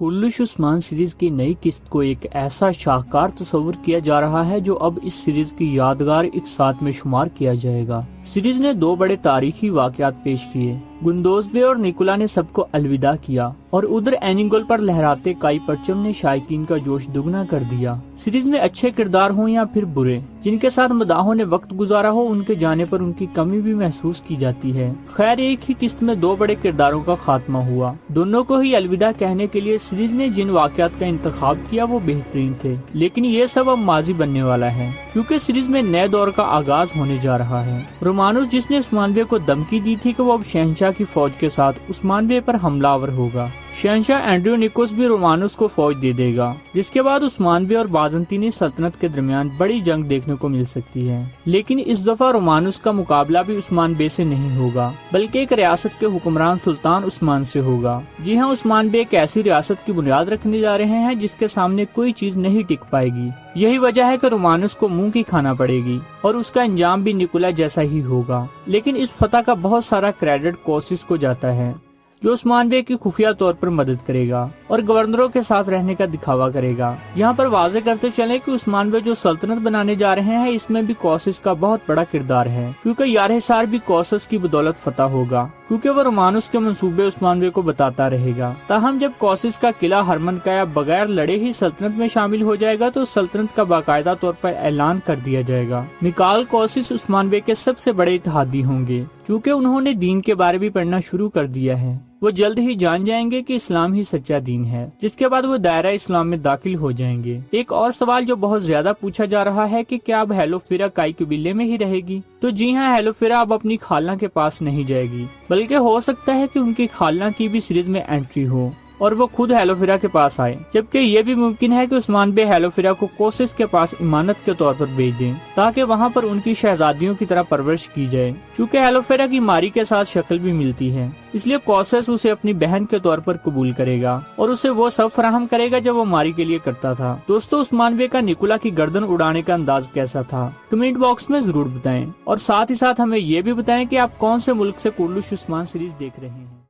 कुल्लुश Usman series की नई किस्त को एक ऐसा शाहकार तस्वुर किया जा रहा है जो अब इस सीरीज की यादगार एक साथ में शुमार किया जाएगा। सीरीज ने दो बड़े तारीखी वाकयात पेश किए। गुंदोज़बे और निकोला ने सबको अलविदा किया और उधर एनिगोल पर लहराते काई परचम ने शायकीन का जोश दुगना कर दिया। सीरीज में अच्छे किरदार हों या फिर बुरे, जिनके साथ मदाहों ने वक्त गुजारा हो, उनके जाने पर उनकी कमी भी महसूस की जाती है। खैर, एक ही किस्त में दो बड़े किरदारों का खात्मा हुआ। दोनों को ही अलविदा कहने के लिए सीरीज ने जिन वाकयात का इंतखाब किया वो बेहतरीन थे, लेकिन ये सब अब माजी बनने वाला है क्योंकि सीरीज में नए दौर का आगाज होने जा रहा है। रोमानुस, जिसने उस्मान बे को धमकी दी थी कि वो अब शहंशाह की फौज के साथ उस्मान बे पर हमलावर होगा, शहंशाह एंड्रोनिकोस भी रोमानुस को फौज दे देगा, जिसके बाद उस्मान बे और बाज़ंतीनी सल्तनत के दरमियान बड़ी जंग देखने को मिल सकती है। लेकिन इस दफा रोमानुस का मुकाबला भी उस्मान बे से नहीं होगा, बल्कि एक रियासत के हुक्मरान सुल्तान उस्मान से होगा। जी हाँ, उस्मान बे एक ऐसी रियासत की बुनियाद रखने जा रहे हैं जिसके सामने कोई चीज नहीं टिक पाएगी। यही वजह है कि रोमानुस को मुंह की खाना पड़ेगी और उसका अंजाम भी निकोला जैसा ही होगा। लेकिन इस फतह का बहुत सारा क्रेडिट कोसिस को जाता है, जो उस्मान बे की खुफिया तौर पर मदद करेगा और गवर्नरों के साथ रहने का दिखावा करेगा। यहाँ पर वाजे करते चलें कि उस्मान बे जो सल्तनत बनाने जा रहे हैं, इसमें भी कोसिस का बहुत बड़ा किरदार है, क्योंकि यार हिसार भी कोसिस की बदौलत फतह होगा, क्योंकि वो रोमानुस के मंसूबे उस्मान बे को बताता रहेगा। ताहम जब कोसिस का किला हरमनकाया बगैर लड़े ही सल्तनत में शामिल हो जाएगा तो सल्तनत का बाकायदा तौर पर ऐलान कर दिया जाएगा। मिकाल कोसिस उस्मान बे के सबसे बड़े इत्तेहादी होंगे, क्योंकि उन्होंने दीन के बारे भी पढ़ना शुरू कर दिया है। वो जल्द ही जान जाएंगे कि इस्लाम ही सच्चा दीन है, जिसके बाद वो दायरा इस्लाम में दाखिल हो जाएंगे। एक और सवाल जो बहुत ज्यादा पूछा जा रहा है कि क्या अब हेलोफिरा काई कबीले में ही रहेगी? तो जी हाँ, हेलोफिरा अब अपनी खालना के पास नहीं जाएगी, बल्कि हो सकता है कि उनकी खालना की भी सीरीज में एंट्री हो और वो खुद हेलोफिरा के पास आए, जबकि ये भी मुमकिन है कि उस्मान बे हेलोफिरा को कोसिस के पास इमानत के तौर पर भेज दें, ताकि वहाँ पर उनकी शहजादियों की तरह परवरिश की जाए। चूँकि हेलोफिरा की मारी के साथ शक्ल भी मिलती है, इसलिए कोसिस उसे अपनी बहन के तौर पर कबूल करेगा और उसे वो सब फराहम करेगा जो वो मारी के लिए करता था। दोस्तों, उस्मान बे का निकोला की गर्दन उड़ाने का अंदाज कैसा था? कमेंट बॉक्स में जरूर बताएं और साथ ही साथ हमें ये भी बताएं कि आप कौन से मुल्क से कुल्लुश उस्मान सीरीज देख रहे हैं।